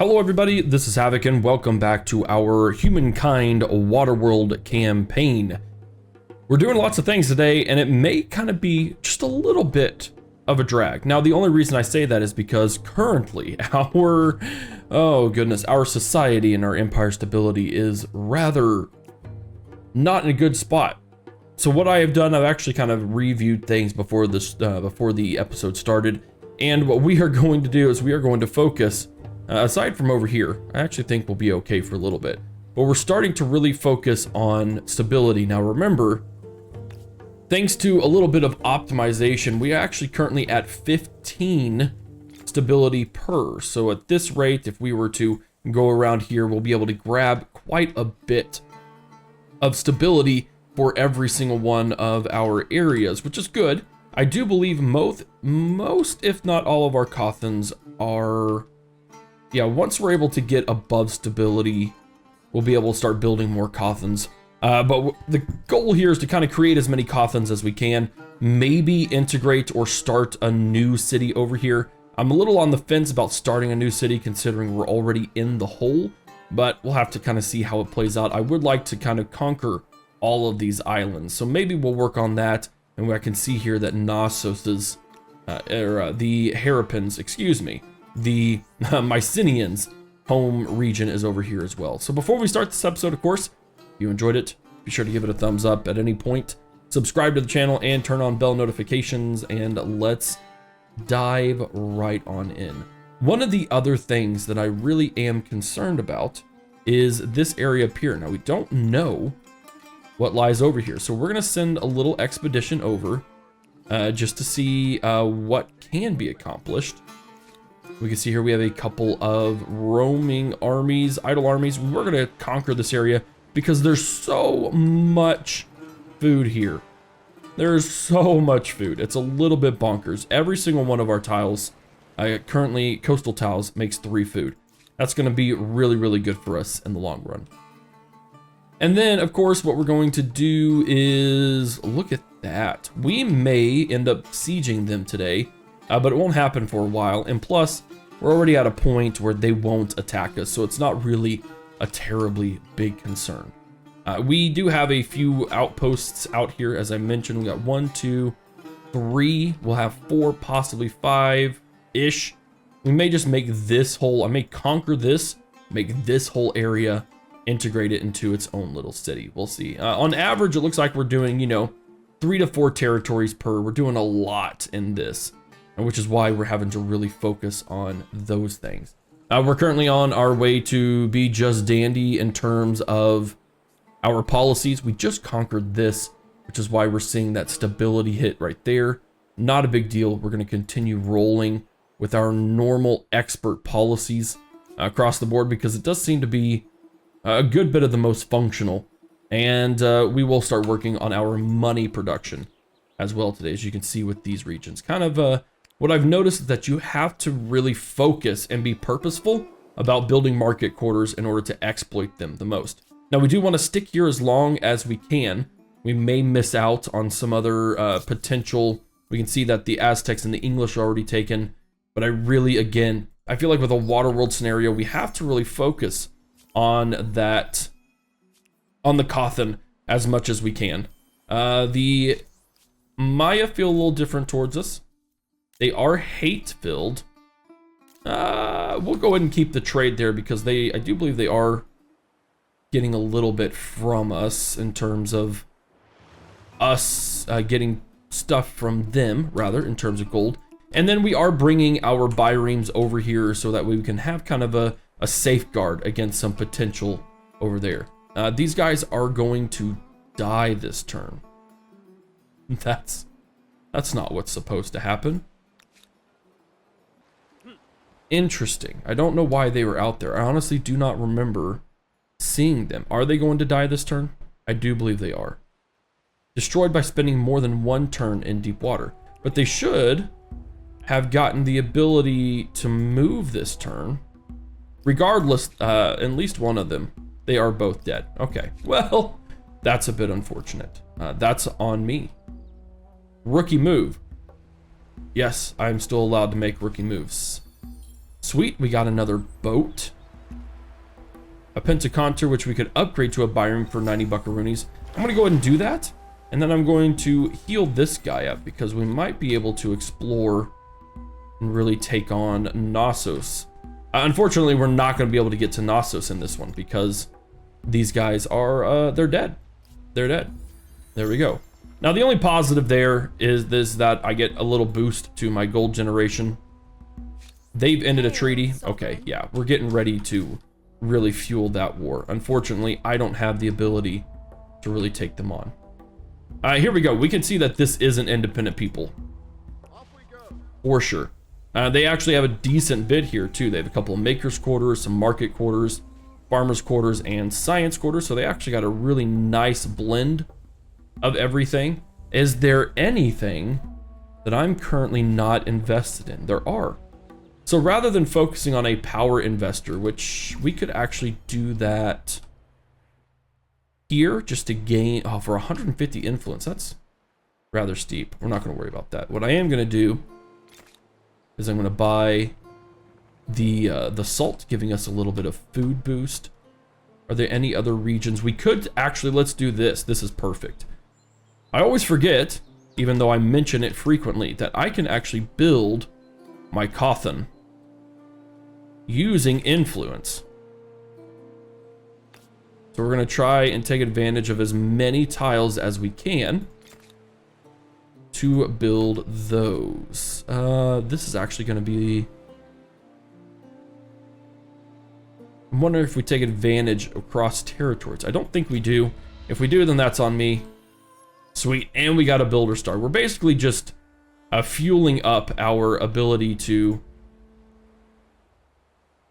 Hello everybody, this is Havoc and welcome back to our Humankind Waterworld campaign. We're doing lots of things today and it may kind of be just a little bit of a drag. Now the only reason I say that is because currently our society and our empire stability is rather not in a good spot. So what I have done, I've actually kind of reviewed things before the episode started, and what we are going to do is we are going to focus aside from over here. I actually think we'll be okay for a little bit, but we're starting to really focus on stability. Now remember, thanks to a little bit of optimization, we are actually currently at 15 stability per. So at this rate, if we were to go around here, we'll be able to grab quite a bit of stability for every single one of our areas, which is good. I do believe most if not all of our Cothans are, once we're able to get above stability, we'll be able to start building more Cothans. But the goal here is to kind of create as many Cothans as we can, maybe integrate or start a new city over here. I'm a little on the fence about starting a new city considering we're already in the hole, but we'll have to kind of see how it plays out. I would like to kind of conquer all of these islands, so maybe we'll work on that. And I can see here that Knossos' the Harapins, the Mycenaeans' home region is over here as well. So before we start this episode, of course, if you enjoyed it, be sure to give it a thumbs up at any point, subscribe to the channel, and turn on bell notifications, and let's dive right on in. One of the other things that I really am concerned about is this area up here. Now, we don't know what lies over here, so we're gonna send a little expedition over just to see what can be accomplished. We can see here we have a couple of roaming armies, idle armies. We're gonna conquer this area because there's so much food here. There's so much food. It's a little bit bonkers. Every single one of our tiles, currently coastal tiles, makes 3 food. That's gonna be really, really good for us in the long run. And then, of course, what we're going to do is, look at that. We may end up sieging them today, but it won't happen for a while. And plus, we're already at a point where they won't attack us, so it's not really a terribly big concern. We do have a few outposts out here, as I mentioned. We got 1, 2, 3. We'll have 4, possibly 5-ish. We may just make this whole, I may conquer this, make this whole area, integrate it into its own little city. We'll see. On average, it looks like we're doing, 3 to 4 territories per. We're doing a lot in this, which is why we're having to really focus on those things. We're currently on our way to be just dandy in terms of our policies. We just conquered this, which is why we're seeing that stability hit right there. Not a big deal. We're going to continue rolling with our normal expert policies across the board because it does seem to be a good bit of the most functional, and we will start working on our money production as well today, as you can see with these regions. Kind of what I've noticed is that you have to really focus and be purposeful about building market quarters in order to exploit them the most. Now, we do want to stick here as long as we can. We may miss out on some other potential. We can see that the Aztecs and the English are already taken, but I really, again, I feel like with a Waterworld scenario, we have to really focus on the Cothan as much as we can. The Maya feel a little different towards us. They are hate-filled. We'll go ahead and keep the trade there because I do believe they are getting a little bit from us in terms of us getting stuff from them, rather, in terms of gold. And then we are bringing our biremes over here so that way we can have kind of a safeguard against some potential over there. These guys are going to die this turn. That's not what's supposed to happen. Interesting. I don't know why they were out there. I honestly do not remember seeing them. Are they going to die this turn? I do believe they are. Destroyed by spending more than 1 turn in deep water. But they should have gotten the ability to move this turn. Regardless, at least one of them, they are both dead. Okay, well, that's a bit unfortunate. That's on me. Rookie move. Yes, I'm still allowed to make rookie moves. Sweet, we got another boat. A pentaconter, which we could upgrade to a biroom for 90 buckaroonies. I'm gonna go ahead and do that. And then I'm going to heal this guy up because we might be able to explore and really take on Knossos. Unfortunately, we're not gonna be able to get to Knossos in this one because these guys are, they're dead. They're dead. There we go. Now, the only positive there is that I get a little boost to my gold generation. They've ended a treaty. Okay, yeah, we're getting ready to really fuel that war. Unfortunately, I don't have the ability to really take them on. Here we go. We can see that this is an independent people. For sure. They actually have a decent bid here, too. They have a couple of makers' quarters, some market quarters, farmers' quarters, and science quarters. So they actually got a really nice blend of everything. Is there anything that I'm currently not invested in? There are. So rather than focusing on a power investor, which we could actually do that here just to gain, oh, for 150 influence, that's rather steep. We're not going to worry about that. What I am going to do is I'm going to buy the salt, giving us a little bit of food boost. Are there any other regions? We could actually, let's do this. This is perfect. I always forget, even though I mention it frequently, that I can actually build my Cawthon using influence. So we're going to try and take advantage of as many tiles as we can to build those. This is actually going to be... I'm wondering if we take advantage across territories. I don't think we do. If we do, then that's on me. Sweet, and we got a builder star. We're basically just fueling up our ability to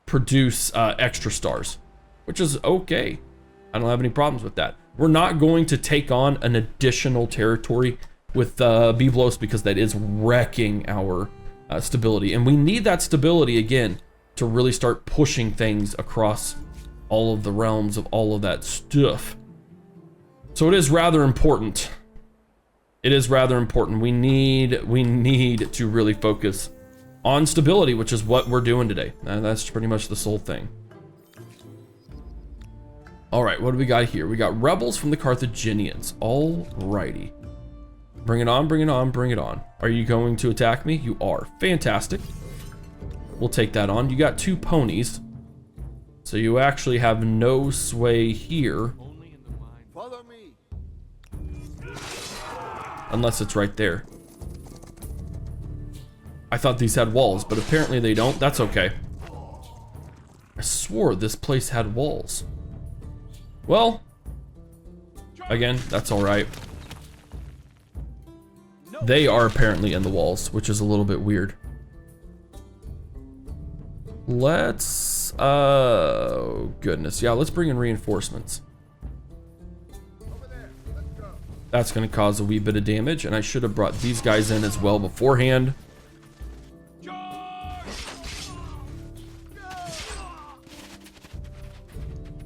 produce extra stars, which is okay. I don't have any problems with that. We're not going to take on an additional territory with Byblos because that is wrecking our stability, and we need that stability again to really start pushing things across all of the realms of all of that stuff. So it is rather important. It is rather important. We need to really focus on stability, which is what we're doing today. And that's pretty much the sole thing. All right, what do we got here? We got rebels from the Carthaginians. All righty. Bring it on, bring it on, bring it on. Are you going to attack me? You are. Fantastic. We'll take that on. You got 2 ponies. So you actually have no sway here. Follow me. Unless it's right there. I thought these had walls, but apparently they don't. That's okay. I swore this place had walls. Well, again, that's all right. They are apparently in the walls, which is a little bit weird. Let's, oh goodness. Yeah, let's bring in reinforcements. That's going to cause a wee bit of damage, and I should have brought these guys in as well beforehand.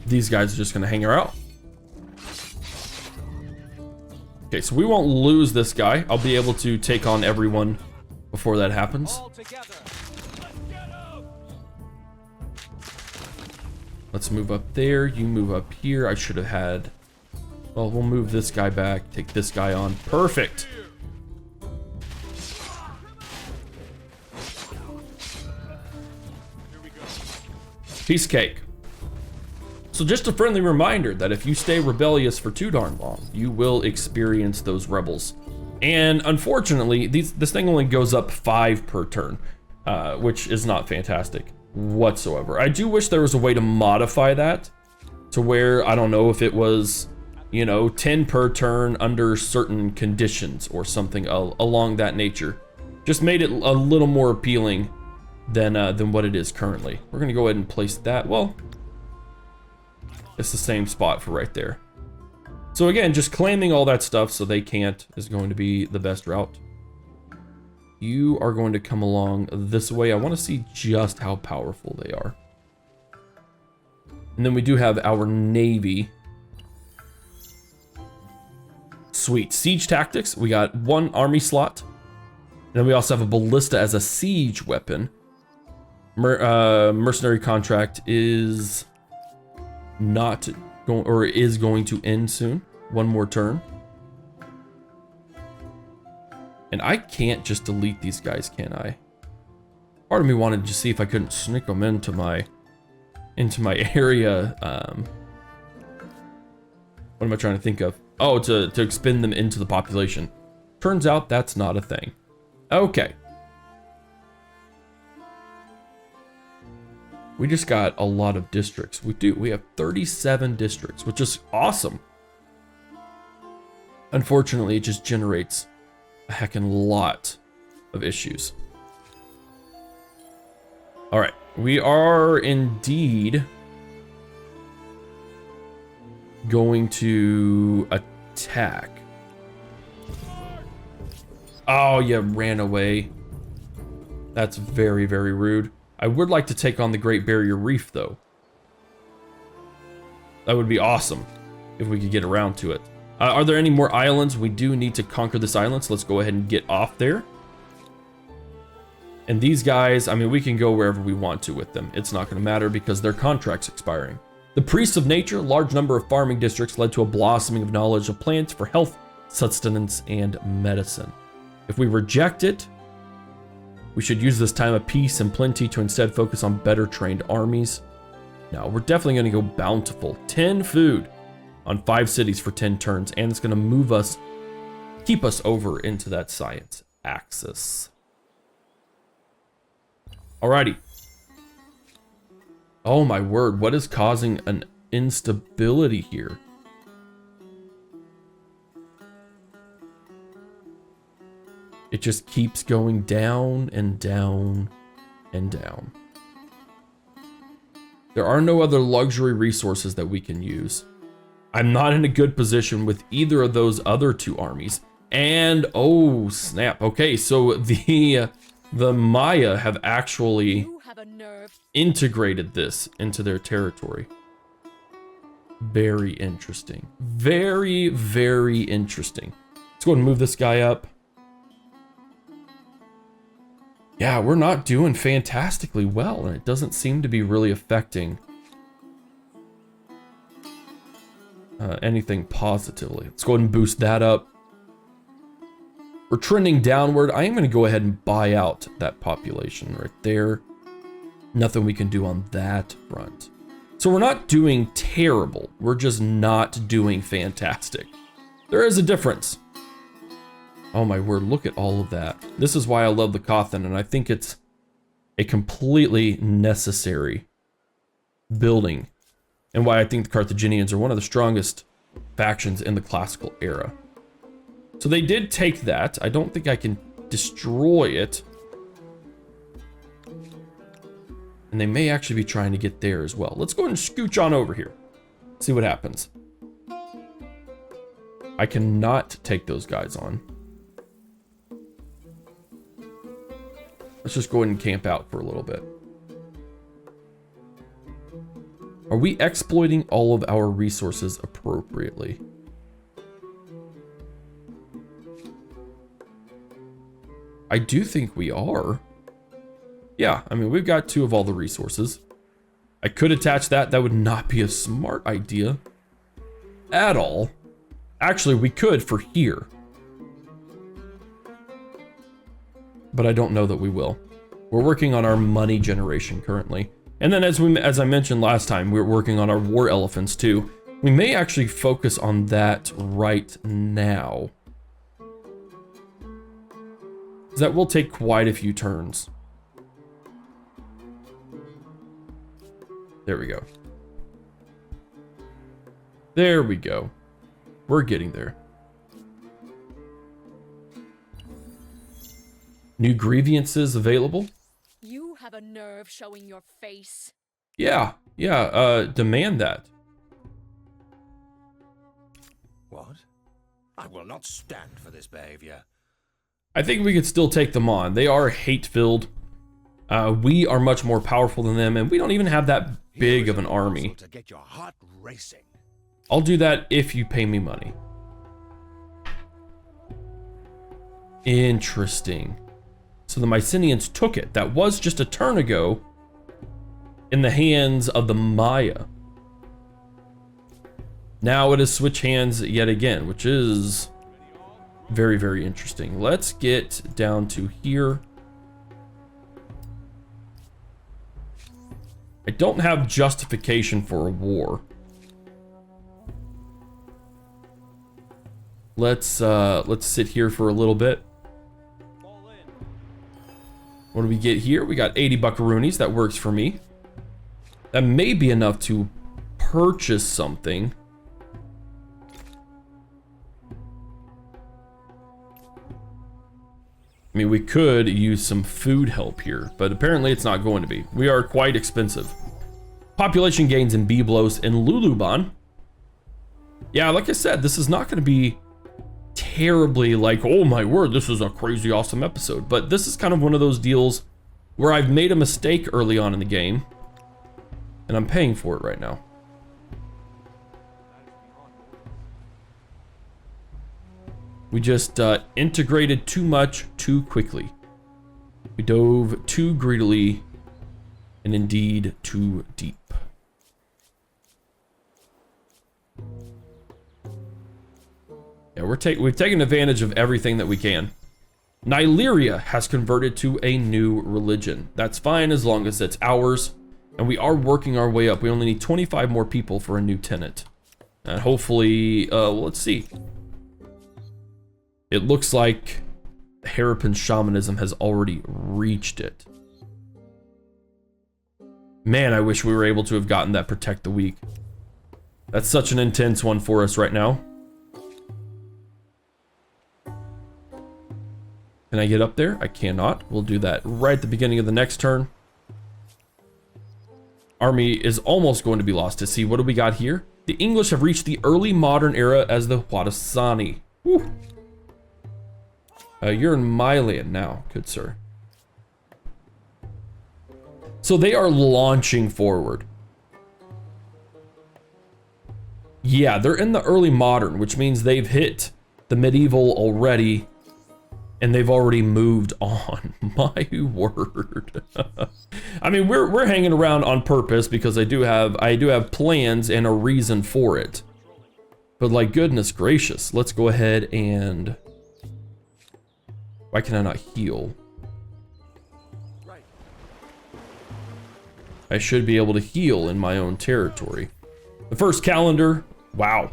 These guys are just going to hang her out. Okay, so we won't lose this guy. I'll be able to take on everyone before that happens. Let's move up there. You move up here. I should have had... Well, we'll move this guy back. Take this guy on. Perfect. Piece of cake. So just a friendly reminder that if you stay rebellious for too darn long, you will experience those rebels. And unfortunately, this thing only goes up 5 per turn, which is not fantastic whatsoever. I do wish there was a way to modify that to where, I don't know if it was, you know, 10 per turn under certain conditions or something along that nature. Just made it a little more appealing than what it is currently. We're gonna go ahead and place that. Well, it's the same spot for right there. So again, just claiming all that stuff so they can't is going to be the best route. You are going to come along this way. I want to see just how powerful they are. And then we do have our navy. Sweet. Siege tactics. We got 1 army slot. And then we also have a ballista as a siege weapon. Mercenary contract is not going, or is going to end soon. One more turn. And I can't just delete these guys, can I? Part of me wanted to see if I couldn't sneak them into my area. What am I trying to think of? Oh, to expend them into the population. Turns out that's not a thing. Okay. We just got a lot of districts. We do. We have 37 districts, which is awesome. Unfortunately, it just generates a heckin' lot of issues. All right. We are indeed going to attack. Oh, you ran away. That's very, very rude. I would like to take on the Great Barrier Reef, though. That would be awesome if we could get around to it. Are there any more islands? We do need to conquer this island, so let's go ahead and get off there. And these guys, I mean, we can go wherever we want to with them. It's not going to matter because their contract's expiring. The Priests of Nature, large number of farming districts led to a blossoming of knowledge of plants for health, sustenance, and medicine. If we reject it, we should use this time of peace and plenty to instead focus on better trained armies. No, we're definitely going to go bountiful. 10 food on 5 cities for 10 turns, and it's going to move us, keep us over into that science axis. Alrighty. Oh my word, what is causing an instability here? It just keeps going down and down and down. There are no other luxury resources that we can use. I'm not in a good position with either of those other 2 armies. And, oh snap, okay, so the Maya have actually integrated this into their territory. Very interesting. Very, very interesting. Let's go ahead and move this guy up. Yeah, we're not doing fantastically well, and it doesn't seem to be really affecting anything positively. Let's go ahead and boost that up. We're trending downward. I am going to go ahead and buy out that population right there. Nothing we can do on that front. So we're not doing terrible. We're just not doing fantastic. There is a difference. Oh my word, look at all of that. This is why I love the Kothan, and I think it's a completely necessary building, and why I think the Carthaginians are one of the strongest factions in the classical era. So they did take that. I don't think I can destroy it. And they may actually be trying to get there as well. Let's go ahead and scooch on over here. See what happens. I cannot take those guys on. Let's just go ahead and camp out for a little bit. Are we exploiting all of our resources appropriately? I do think we are. Yeah, I mean, we've got 2 of all the resources. I could attach that. That would not be a smart idea at all. Actually, we could for here. But I don't know that we will. We're working on our money generation currently. And then as I mentioned last time, we're working on our war elephants too. We may actually focus on that right now. That will take quite a few turns. There we go. There we go. We're getting there. New grievances available. You have a nerve showing your face. Yeah, demand that. What? I will not stand for this behavior. I think we could still take them on. They are hate-filled. We are much more powerful than them, and we don't even have that big of an army. To get your heart racing. I'll do that if you pay me money. Interesting. So the Mycenaeans took it. That was just a turn ago, in the hands of the Maya. Now it has switched hands yet again, which is very, very interesting. Let's get down to here. I don't have justification for a war. Let's sit here for a little bit. What do we get here? We got 80 buckaroonies. That works for me. That may be enough to purchase something. I mean, we could use some food help here, but apparently it's not going to be. We are quite expensive. Population gains in Byblos and Luluban. Yeah, like I said, this is not going to be terribly like, oh my word, this is a crazy awesome episode. But this is kind of one of those deals where I've made a mistake early on in the game, and I'm paying for it right now. We just integrated too much too quickly. We dove too greedily and indeed too deep. Yeah, we've taken advantage of everything that we can. Nyleria has converted to a new religion. That's fine as long as it's ours. And we are working our way up. We only need 25 more people for a new tenant. And hopefully, well, let's see. It looks like Hairpin Shamanism has already reached it. Man, I wish we were able to have gotten that Protect the Weak. That's such an intense one for us right now. Can I get up there? I cannot. We'll do that right at the beginning of the next turn. Army is almost going to be lost to sea. What do we got here? The English have reached the early modern era as the Huatasani. Whew. You're in my land now, good sir. So they are launching forward. Yeah, they're in the early modern, which means they've hit the medieval already, and they've already moved on. My word. I mean, we're hanging around on purpose because I do have plans and a reason for it. But like, goodness gracious, let's go ahead and... Why can I not heal? I should be able to heal in my own territory. The first calendar, wow.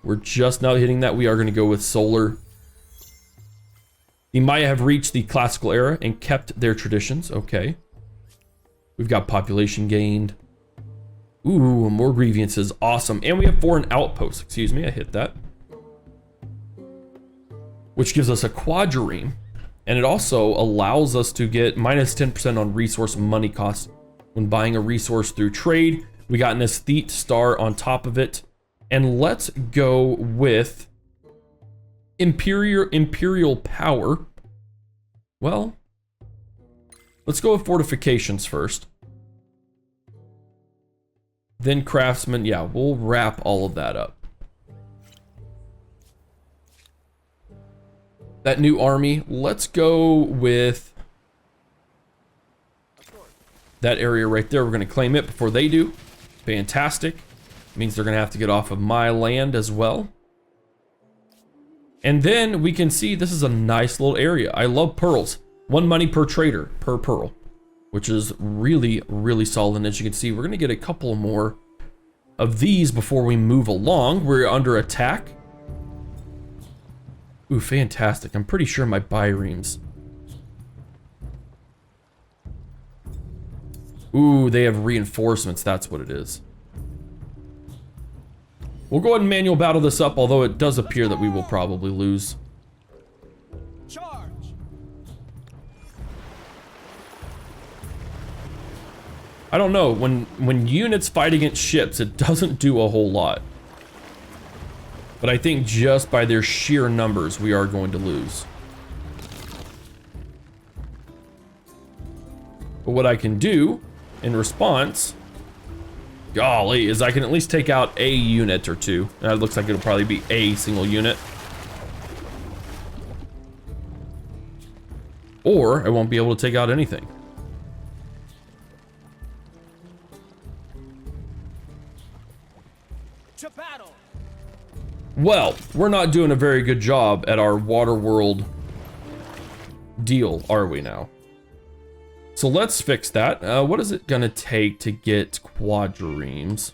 We're just now hitting that. We are going to go with solar. The Maya have reached the classical era and kept their traditions. Okay. We've got population gained. Ooh, more grievances. Awesome. And we have foreign outposts. Excuse me, I hit that. Which gives us a quadrireme. And it also allows us to get minus 10% on resource money costs when buying a resource through trade. We got an aesthete star on top of it. And let's go with imperial power. Well, let's go with fortifications first. Then craftsman. Yeah, we'll wrap all of that up. That new army, let's go with that area right there. We're going to claim it before they do. Fantastic. Means they're going to have to get off of my land as well. And then we can see this is a nice little area. I love pearls. 1 money per trader per pearl, which is really, really solid. And as you can see, we're going to get a couple more of these before we move along. We're under attack. Ooh, fantastic. I'm pretty sure my biremes. Ooh, they have reinforcements. That's what it is. We'll go ahead and manual battle this up, although it does appear that we will probably lose. Charge! I don't know. When units fight against ships, it doesn't do a whole lot. But I think just by their sheer numbers, we are going to lose. But what I can do in response, golly, is I can at least take out a unit or two. And it looks like it'll probably be a single unit. Or I won't be able to take out anything. Well, we're not doing a very good job at our Waterworld deal, are we now? So let's fix that. What is it gonna take to get quadriremes?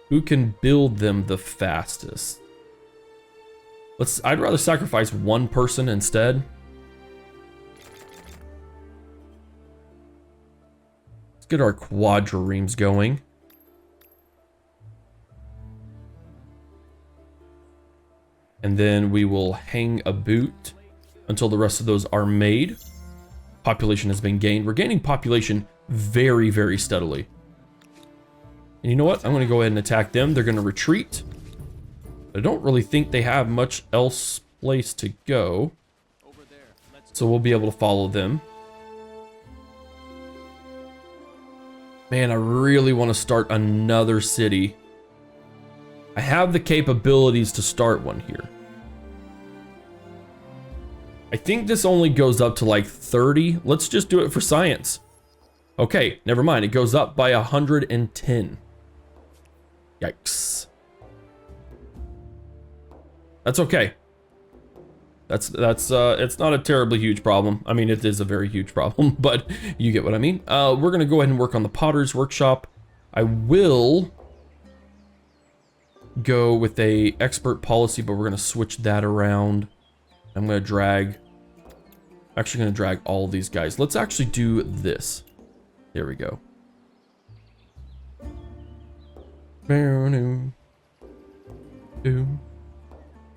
Who can build them the fastest? I'd rather sacrifice one person instead. Let's get our quadriremes going. And then we will hang a boot until the rest of those are made. Population has been gained. We're gaining population very, very steadily. And you know what? I'm going to go ahead and attack them. They're going to retreat. I don't really think they have much else place to go. So we'll be able to follow them. Man, I really want to start another city. I have the capabilities to start one here. I think this only goes up to like 30. Let's just do it for science. Okay, never mind. It goes up by 110. Yikes. That's okay. It's not a terribly huge problem. I mean, it is a very huge problem, but you get what I mean. We're gonna go ahead and work on the Potter's Workshop. I will go with a expert policy, but we're gonna switch that around. I'm gonna drag, actually gonna drag all of these guys. Let's actually do this. There we go.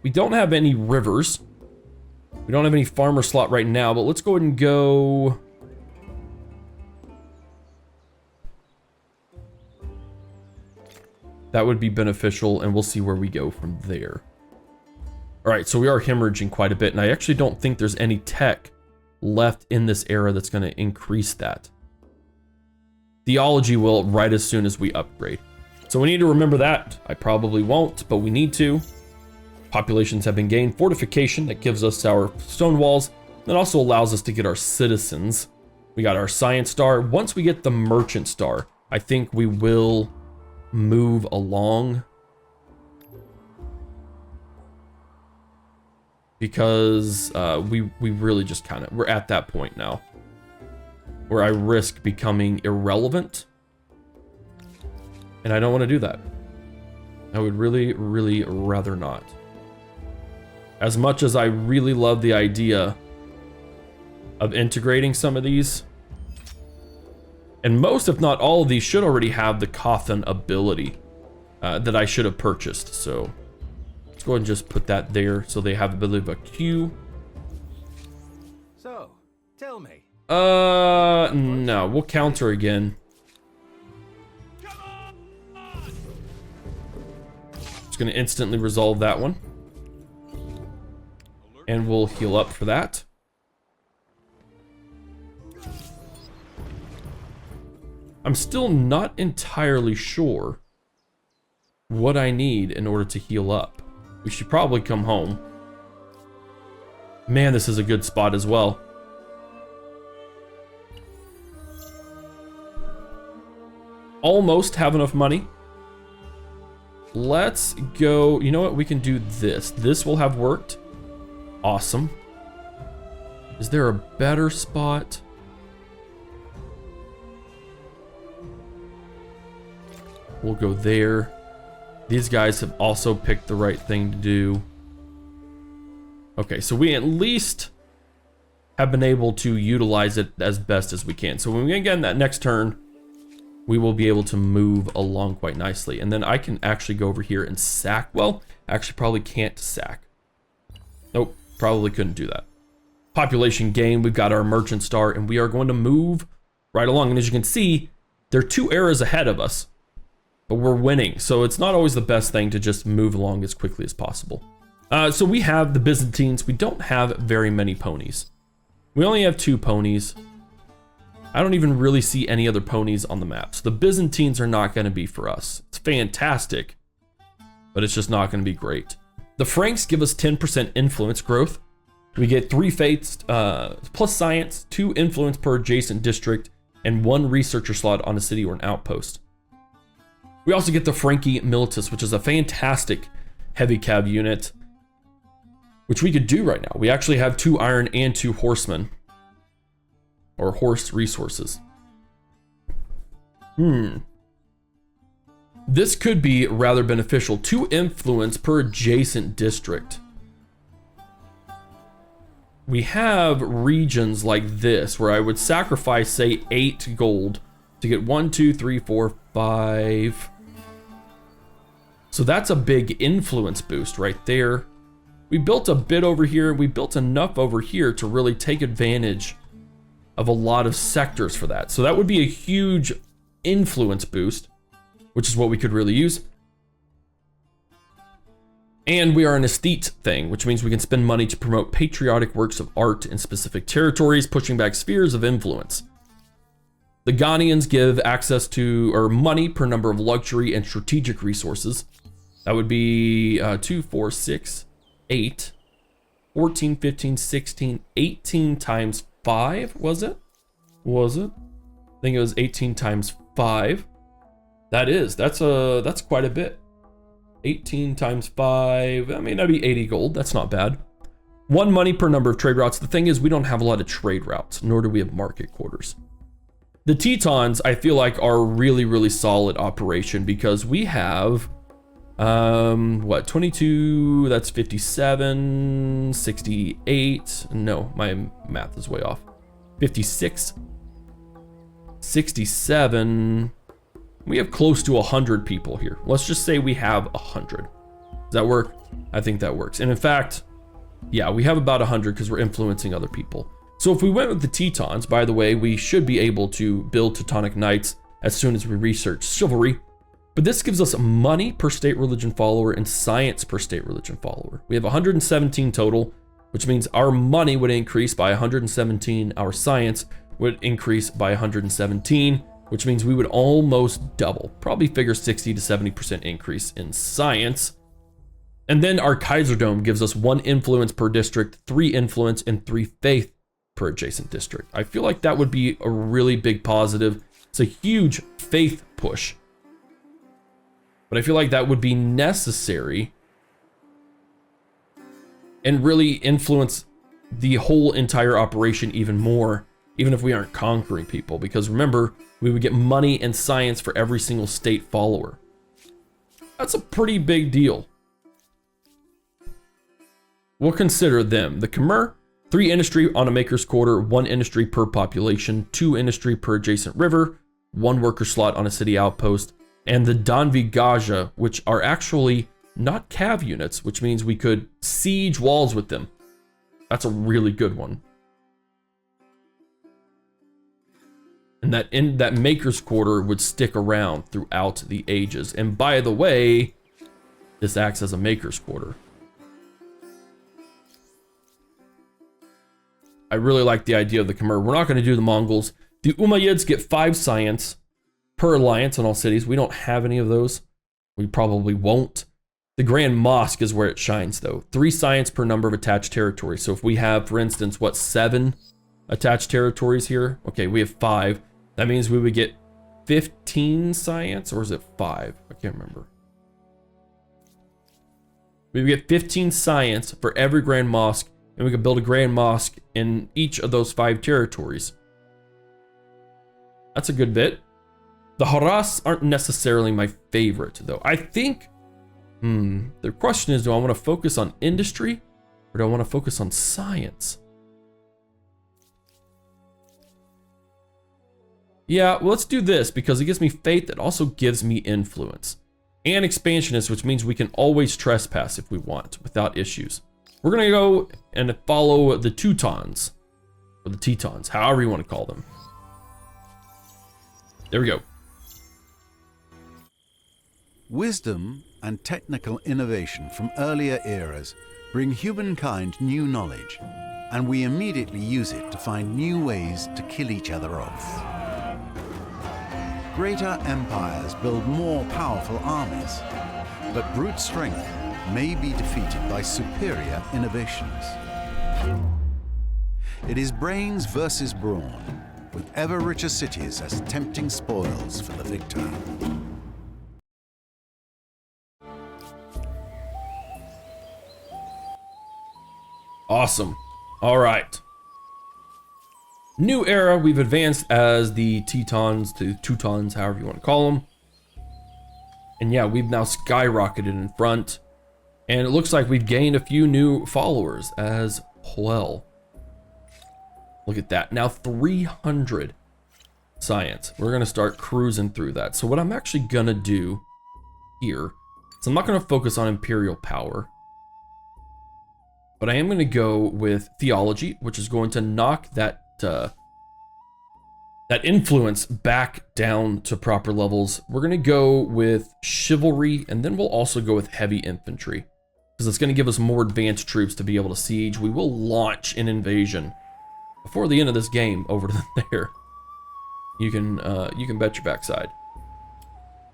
We don't have any rivers. We don't have any farmer slot right now, but let's go ahead and go. That would be beneficial, and we'll see where we go from there. All right, so we are hemorrhaging quite a bit, and I actually don't think there's any tech left in this era that's going to increase that. Theology will right as soon as we upgrade. So we need to remember that. I probably won't, but we need to. Populations have been gained. Fortification, that gives us our stone walls. That also allows us to get our citizens. We got our science star. Once we get the merchant star, I think we will move along. Because we really just kind of, we're at that point now where I risk becoming irrelevant. And I don't want to do that. I would really, really rather not. As much as I really love the idea of integrating some of these, and most, if not all of these, should already have the coffin ability that I should have purchased. So let's go ahead and just put that there so they have the ability of a queue. So, tell me. No, we'll counter again. Just gonna instantly resolve that one. And we'll heal up for that. I'm still not entirely sure what I need in order to heal up. We should probably come home. Man, this is a good spot as well. Almost have enough money. Let's go. You know what? We can do this. This will have worked. Awesome. Is there a better spot? We'll go there. These guys have also picked the right thing to do. Okay, so we at least have been able to utilize it as best as we can. So when we get in that next turn, we will be able to move along quite nicely. And then I can actually go over here and sack. Well, actually probably can't sack. Nope, probably couldn't do that. Population gain, we've got our merchant star, and we are going to move right along. And as you can see, they're 2 eras ahead of us, but we're winning. So it's not always the best thing to just move along as quickly as possible. So we have the Byzantines. We don't have very many ponies. We only have 2 ponies. I don't even really see any other ponies on the map. So the Byzantines are not going to be for us. It's fantastic, but it's just not going to be great. The Franks give us 10% influence growth. We get 3 faiths plus science, 2 influence per adjacent district, and 1 researcher slot on a city or an outpost. We also get the Frankie Militus, which is a fantastic heavy cav unit, which we could do right now. We actually have 2 iron and 2 horsemen, or horse resources. This could be rather beneficial. 2 influence per adjacent district. We have regions like this where I would sacrifice, say, 8 gold to get 1, 2, 3, 4, 5. So that's a big influence boost right there. We built a bit over here. We built enough over here to really take advantage of a lot of sectors for that. So that would be a huge influence boost, which is what we could really use. And we are an aesthete thing, which means we can spend money to promote patriotic works of art in specific territories, pushing back spheres of influence. The Ghanaians give access to, or money per number of luxury and strategic resources. That would be 2, 4, 6, 8, 14, 15, 16, 18 times 5, was it? Was it? I think it was 18 times 5. That's quite a bit. 18 times 5, I mean, that'd be 80 gold. That's not bad. 1 money per number of trade routes. The thing is, we don't have a lot of trade routes, nor do we have market quarters. The Tetons, I feel like, are a really, really solid operation because we have, what, 22, that's 57, 68. No, my math is way off. 56, 67. We have close to 100 people here. Let's just say we have 100. Does that work? I think that works. And in fact, yeah, we have about 100 because we're influencing other people. So if we went with the Tetons, by the way, we should be able to build Teutonic Knights as soon as we research chivalry. But this gives us money per state religion follower and science per state religion follower. We have 117 total, which means our money would increase by 117. Our science would increase by 117. Which means we would almost double, probably figure 60 to 70% increase in science. And then our Kaiserdom gives us 1 influence per district, 3 influence, and 3 faith per adjacent district. I feel like that would be a really big positive. It's a huge faith push. But I feel like that would be necessary and really influence the whole entire operation even more, even if we aren't conquering people. Because remember, we would get money and science for every single state follower. That's a pretty big deal. We'll consider them. The Khmer, 3 industry on a maker's quarter, 1 industry per population, 2 industry per adjacent river, 1 worker slot on a city outpost, and the Danvi Gaja, which are actually not cav units, which means we could siege walls with them. That's a really good one. And that maker's quarter would stick around throughout the ages. And by the way, this acts as a maker's quarter. I really like the idea of the Khmer. We're not going to do the Mongols. The Umayyads get 5 science per alliance in all cities. We don't have any of those. We probably won't. The Grand Mosque is where it shines, though. 3 science per number of attached territories. So if we have, for instance, what, 7 attached territories here? Okay, we have 5. That means we would get 15 science, or is it 5? I can't remember. We would get 15 science for every Grand Mosque, and we could build a Grand Mosque in each of those 5 territories. That's a good bit. The Haras aren't necessarily my favorite, though. I think, the question is, do I want to focus on industry, or do I want to focus on science? Yeah, well, let's do this because it gives me faith. It also gives me influence. And expansionist, which means we can always trespass if we want without issues. We're going to go and follow the Teutons, or the Tetons, however you want to call them. There we go. Wisdom and technical innovation from earlier eras bring humankind new knowledge, and we immediately use it to find new ways to kill each other off. Greater empires build more powerful armies, but brute strength may be defeated by superior innovations. It is brains versus brawn, with ever richer cities as tempting spoils for the victor. Awesome. All right. New era, we've advanced as the Tetons, the Teutons, however you want to call them. And yeah, we've now skyrocketed in front. And it looks like we've gained a few new followers as well. Look at that. Now 300 science. We're going to start cruising through that. So what I'm actually going to do here is I'm not going to focus on Imperial power. But I am going to go with theology, which is going to knock that that influence back down to proper levels. We're going to go with chivalry, and then we'll also go with heavy infantry, because it's going to give us more advanced troops to be able to siege. We will launch an invasion before the end of this game over there. You can bet your backside.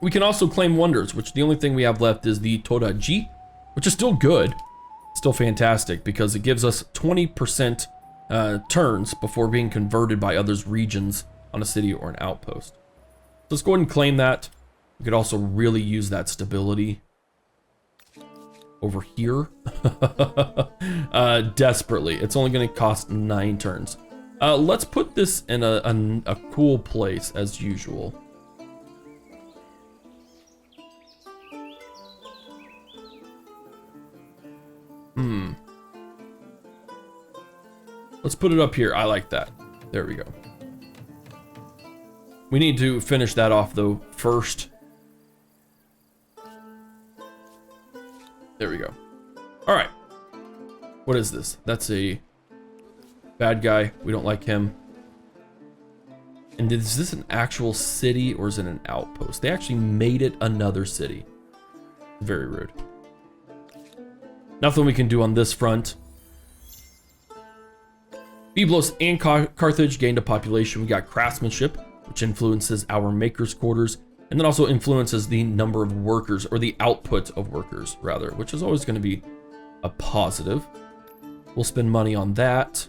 We can also claim wonders, which the only thing we have left is the Todaji, which is still good. Still fantastic, because it gives us 20% turns before being converted by others' regions on a city or an outpost. So let's go ahead and claim that. We could also really use that stability over here. Desperately. It's only going to cost 9 turns. Let's put this in a cool place as usual. Let's put it up here. I like that. There we go. We need to finish that off though first. There we go. All right. What is this? That's a bad guy. We don't like him. And is this an actual city or is it an outpost? They actually made it another city. Very rude. Nothing we can do on this front. Byblos and Carthage gained a population. We got craftsmanship, which influences our makers' quarters, and then also influences the number of workers, or the output of workers, rather, which is always going to be a positive. We'll spend money on that.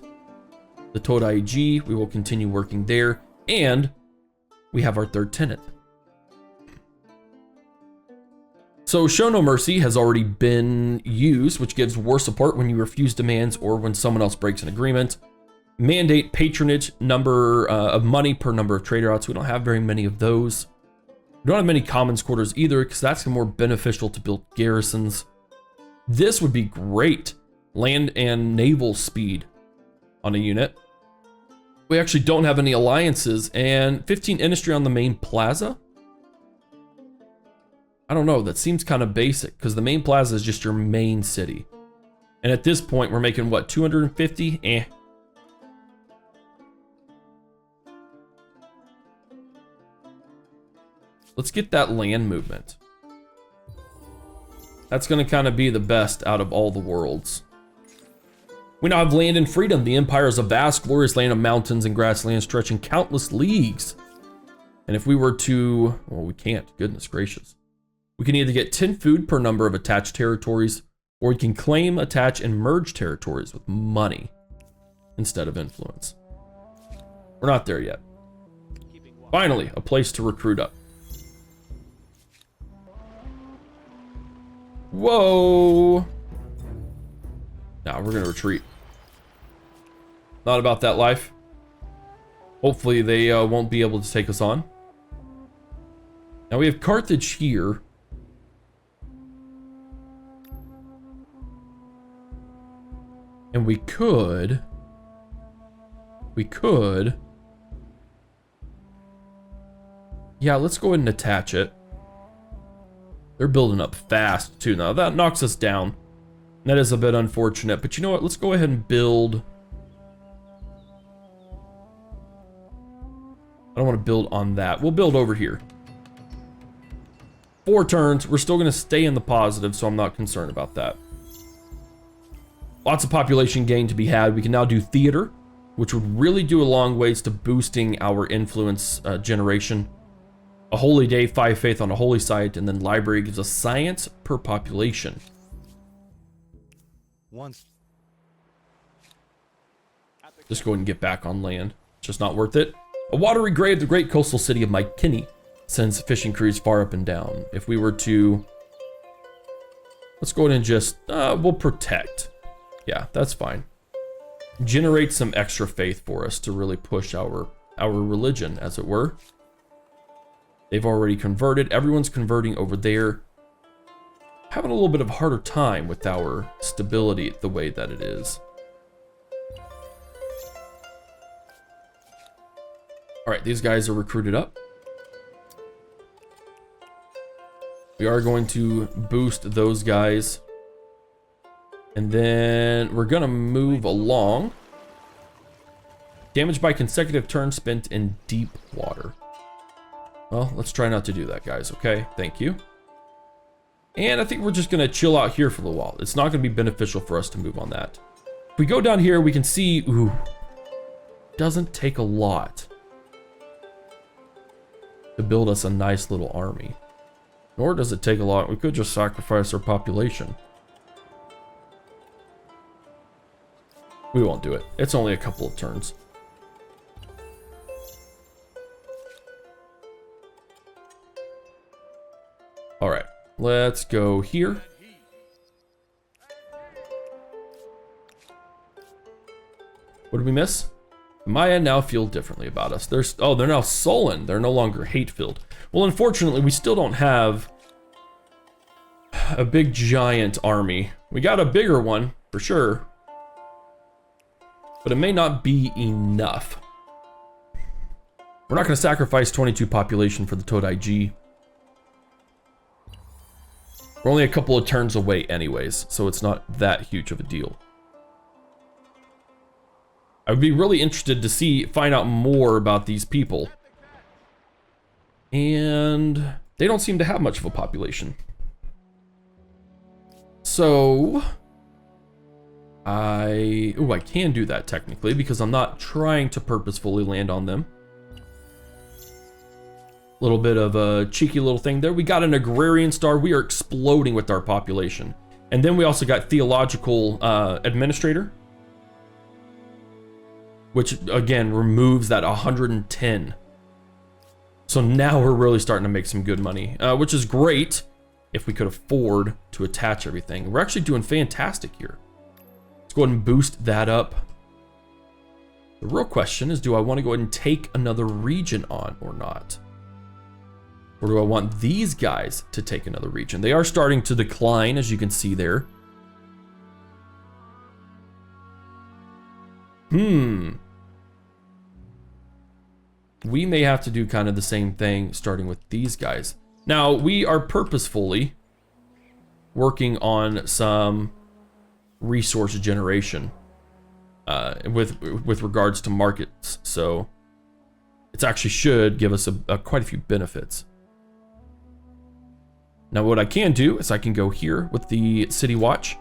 The Todaiji, we will continue working there, and we have our third tenant. So Show No Mercy has already been used, which gives war support when you refuse demands or when someone else breaks an agreement. Mandate patronage, number of money per number of trader outs. We don't have very many of those. We don't have many commons quarters either, because that's more beneficial to build garrisons. This would be great. Land and naval speed on a unit. We actually don't have any alliances, and 15 industry on the main plaza. I don't know, that seems kind of basic, because the main plaza is just your main city. And at this point, we're making what, 250? Let's get that land movement. That's going to kind of be the best out of all the worlds. We now have land and freedom. The empire is a vast, glorious land of mountains and grasslands stretching countless leagues. And if we were to, well, we can't, goodness gracious. We can either get 10 food per number of attached territories, or we can claim, attach, and merge territories with money instead of influence. We're not there yet. Finally, a place to recruit up. Whoa! Now we're gonna retreat. Not about that life. Hopefully they won't be able to take us on. Now we have Carthage here. And we could... Yeah, let's go ahead and attach it. They're building up fast, too. Now, that knocks us down. That is a bit unfortunate. But you know what? Let's go ahead and build... I don't want to build on that. We'll build over here. 4 turns. We're still going to stay in the positive, so I'm not concerned about that. Lots of population gain to be had. We can now do theater, which would really do a long ways to boosting our influence generation. A holy day, 5 faith on a holy site, and then library gives us science per population. Just go ahead and get back on land. It's just not worth it. A watery grave, the great coastal city of Mykenny, sends fishing crews far up and down. If we were to... Let's go ahead and just... we'll protect. Yeah, that's fine. generate some extra faith for us to really push our religion, as it were. They've already converted. Everyone's converting over there. Having a little bit of a harder time with our stability the way that it is. All right, these guys are recruited up. We are going to boost those guys. And then we're going to move along. Damaged by consecutive turns spent in deep water. Well, let's try not to do that, guys, okay? Thank you. And I think we're just going to chill out here for a little while. It's not going to be beneficial for us to move on that. If we go down here, we can see, ooh, doesn't take a lot to build us a nice little army. Nor does it take a lot. We could just sacrifice our population. We won't do it. It's only a couple of turns. All right, let's go here. What did we miss? Maya now feel differently about us. They're now sullen. They're no longer hate-filled. Well, unfortunately, we still don't have a big giant army. We got a bigger one, for sure. But it may not be enough. We're not going to sacrifice 22 population for the Todai G. We're only a couple of turns away anyways, so it's not that huge of a deal. I would be really interested to find out more about these people. And they don't seem to have much of a population. So I can do that technically because I'm not trying to purposefully land on them. Little bit of a cheeky little thing there. We got an agrarian star. We are exploding with our population. And then we also got theological administrator, which again removes that 110. So now we're really starting to make some good money, which is great if we could afford to attach everything. We're actually doing fantastic here. Let's go ahead and boost that up. The real question is, do I want to go ahead and take another region on or not? Or do I want these guys to take another region? They are starting to decline, as you can see there. We may have to do kind of the same thing starting with these guys. Now, we are purposefully working on some resource generation with regards to markets. So it actually should give us quite a few benefits. Now what I can do is I can go here with the City Watch.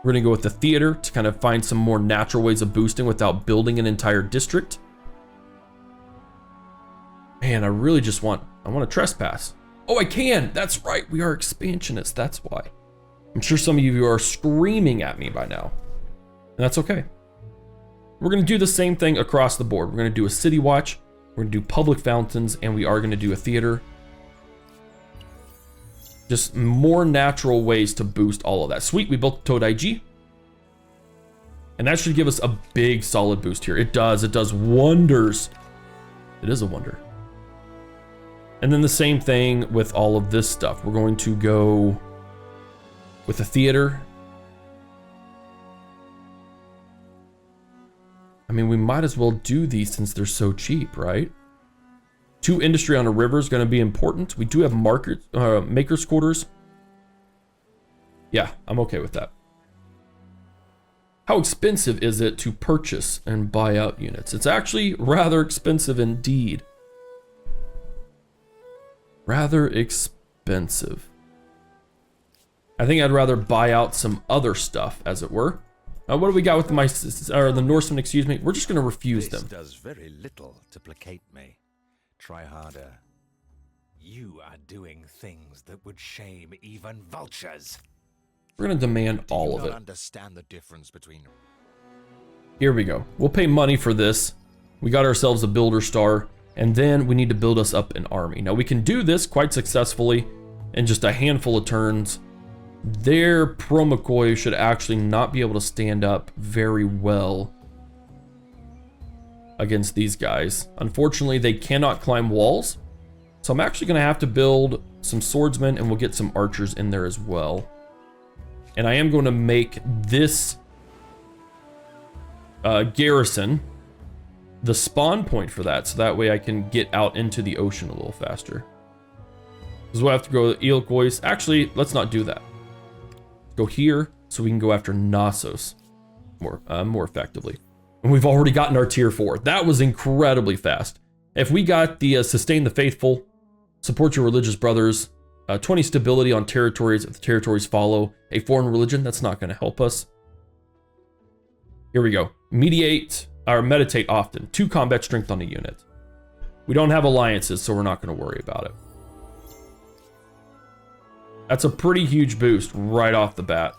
We're gonna go with the theater to kind of find some more natural ways of boosting without building an entire district. Man, I really just want to trespass. Oh, I can, that's right, we are expansionists, that's why. I'm sure some of you are screaming at me by now, and that's okay. We're gonna do the same thing across the board. We're gonna do a City Watch, we're gonna do public fountains, and we are gonna do a theater. Just more natural ways to boost all of that. Sweet, we built Todai G. And that should give us a big solid boost here. It does wonders. It is a wonder. And then the same thing with all of this stuff. We're going to go with the theater. I mean, we might as well do these since they're so cheap, right? 2 industry on a river is going to be important. We do have maker's quarters. Yeah, I'm okay with that. How expensive is it to purchase and buy out units? It's actually rather expensive indeed. Rather expensive. I think I'd rather buy out some other stuff, as it were. What do we got with the Norsemen, excuse me? We're just going to refuse them. This does very little to placate me. Try harder. You are doing things that would shame even vultures. We're gonna demand all of it. Understand the difference between. Here we go. We'll pay money for this. We got ourselves a builder star, and then we need to build us up an army. Now we can do this quite successfully in just a handful of turns. Their Promokoi should actually not be able to stand up very well against these guys. Unfortunately, they cannot climb walls. So I'm actually going to have to build some swordsmen, and we'll get some archers in there as well. And I am going to make this garrison the spawn point for that, so that way I can get out into the ocean a little faster. Because we'll have to go to Ilkois. Actually, let's not do that. Let's go here so we can go after Knossos more effectively. And we've already gotten our tier 4. That was incredibly fast. If we got the sustain the faithful, support your religious brothers, 20 stability on territories if the territories follow a foreign religion, that's not going to help us. Here we go. Mediate or meditate often. 2 combat strength on a unit. We don't have alliances, so we're not going to worry about it. That's a pretty huge boost right off the bat.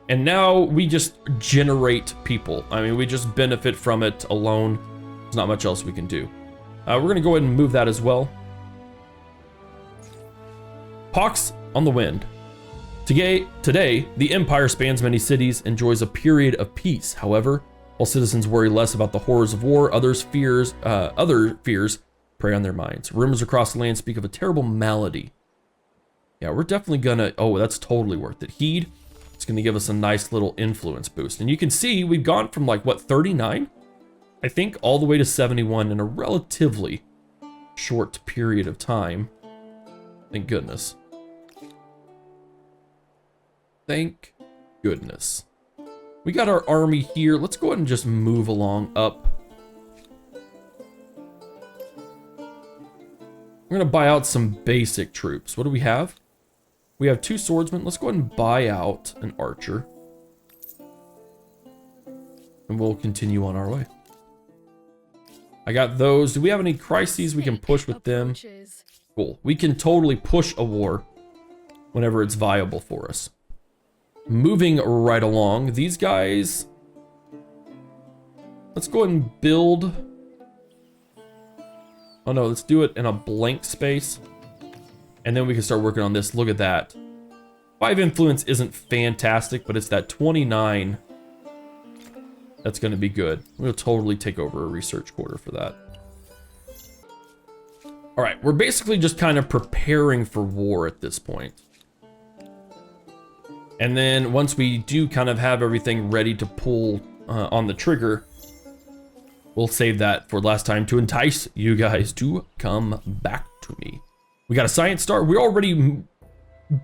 And now we just generate people. I mean, we just benefit from it alone. There's not much else we can do. We're going to go ahead and move that as well. Pox on the wind. Today, the Empire spans many cities, enjoys a period of peace. However, while citizens worry less about the horrors of war, other fears prey on their minds. Rumors across the land speak of a terrible malady. Yeah, we're definitely gonna... Oh, that's totally worth it. Heed. It's gonna give us a nice little influence boost. And you can see we've gone from like, what, 39? I think all the way to 71 in a relatively short period of time. Thank goodness. Thank goodness. We got our army here. Let's go ahead and just move along up. We're gonna buy out some basic troops. What do we have? We have 2 swordsmen. Let's go ahead and buy out an archer. And we'll continue on our way. I got those. Do we have any crises we can push with them? Cool. We can totally push a war whenever it's viable for us. Moving right along, these guys... Let's go ahead and build... Oh no, let's do it in a blank space. And then we can start working on this. Look at that. 5 influence isn't fantastic, but it's that 29 that's going to be good. We'll totally take over a research quarter for that. All right, we're basically just kind of preparing for war at this point. And then once we do kind of have everything ready to pull on the trigger, we'll save that for last time to entice you guys to come back to me. We got a science star. We're already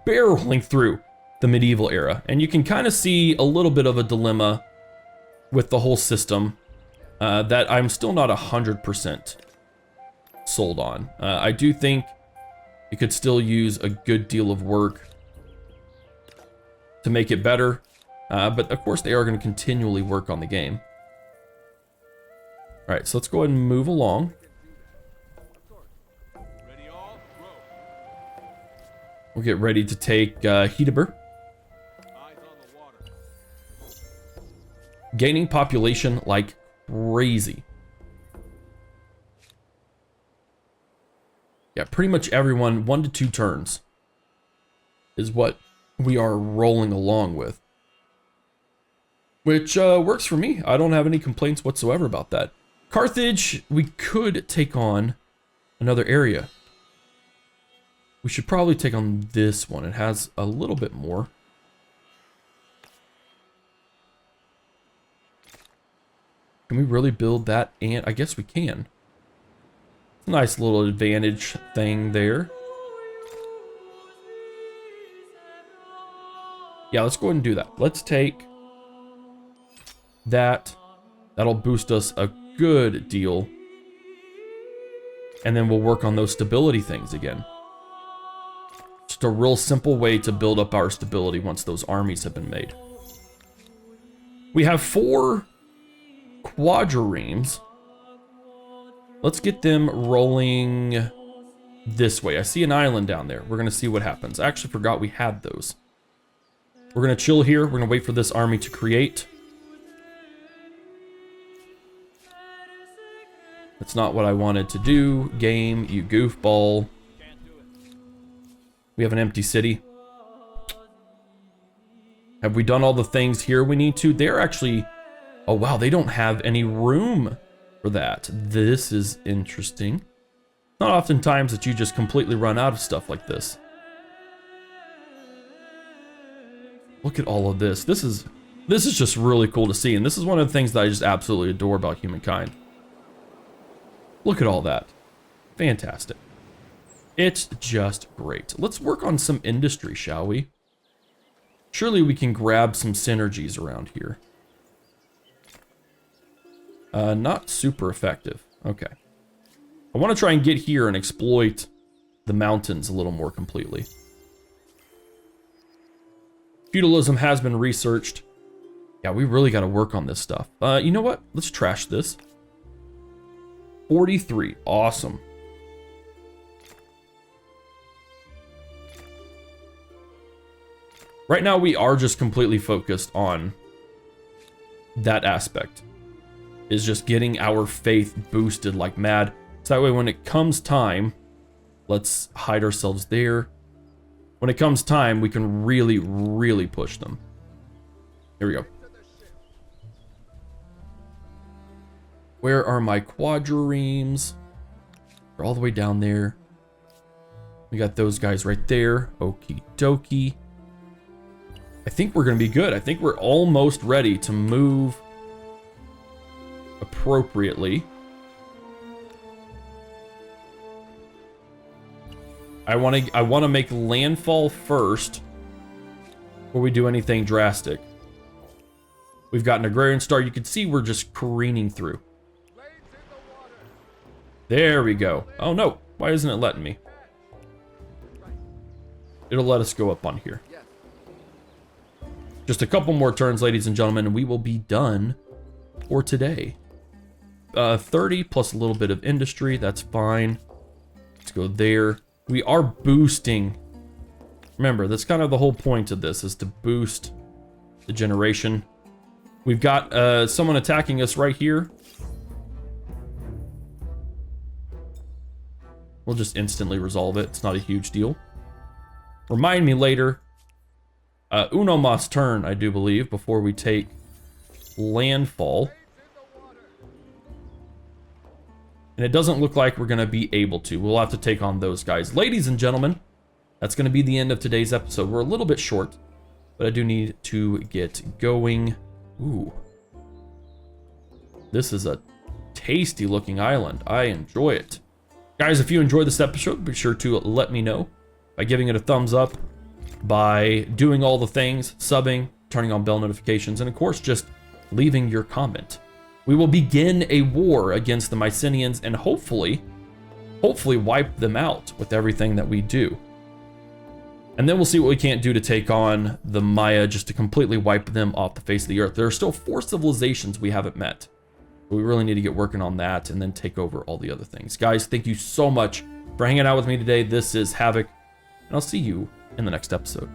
barreling through the medieval era, and you can kind of see a little bit of a dilemma with the whole system that I'm still not 100% sold on. I do think it could still use a good deal of work to make it better, but of course they are going to continually work on the game. All right, so let's go ahead and move along. We'll get ready to take Hedebur. Gaining population like crazy. Yeah, pretty much everyone, 1 to 2 turns is what we are rolling along with. Which works for me. I don't have any complaints whatsoever about that. Carthage, we could take on another area. We should probably take on this one. It has a little bit more. Can we really build that? And I guess we can. It's a nice little advantage thing there. Yeah, let's go ahead and do that. Let's take that. That'll boost us a good deal. And then we'll work on those stability things again. Just a real simple way to build up our stability once those armies have been made. We have 4 quadriremes. Let's get them rolling this way. I see an island down there. We're going to see what happens. I actually forgot we had those. We're going to chill here. We're going to wait for this army to create. That's not what I wanted to do. Game, you goofball. We have an empty city. Have we done all the things here we need to? They're actually Oh, wow, they don't have any room for that. This is interesting. Not oftentimes that you just completely run out of stuff like this. Look at all of this. This is just really cool to see, and this is one of the things that I just absolutely adore about Humankind. Look at all that. Fantastic. It's just great. Let's work on some industry, shall we? Surely we can grab some synergies around here. Not super effective. Okay. I want to try and get here and exploit the mountains a little more completely. Feudalism has been researched. Yeah, we really got to work on this stuff. You know what? Let's trash this. 43. Awesome. Right now, we are just completely focused on that aspect. Is just getting our faith boosted like mad. So that way when it comes time, let's hide ourselves there. When it comes time, we can really, really push them. Here we go. Where are my quadriremes? They're all the way down there. We got those guys right there. Okie dokie. I think we're going to be good. I think we're almost ready to move appropriately. I want to make landfall first before we do anything drastic. We've got an agrarian star. You can see we're just careening through. There we go. Oh no, why isn't it letting me? It'll let us go up on here. Just a couple more turns, ladies and gentlemen, and we will be done for today. 30 plus a little bit of industry, that's fine. Let's go there. We are boosting. Remember, that's kind of the whole point of this, is to boost the generation. We've got someone attacking us right here. We'll just instantly resolve it. It's not a huge deal. Remind me later. Uno mas turn, I do believe, before we take landfall. And it doesn't look like we're going to be able to. We'll have to take on those guys. Ladies and gentlemen, that's going to be the end of today's episode. We're a little bit short, but I do need to get going. Ooh. This is a tasty looking island. I enjoy it. Guys, if you enjoyed this episode, be sure to let me know by giving it a thumbs up, by doing all the things, subbing, turning on bell notifications, and of course, just leaving your comment. We will begin a war against the Mycenaeans and hopefully wipe them out with everything that we do. And then we'll see what we can't do to take on the Maya, just to completely wipe them off the face of the earth. There are still 4 civilizations we haven't met. We really need to get working on that and then take over all the other things. Guys, thank you so much for hanging out with me today. This is Havoc, and I'll see you in the next episode.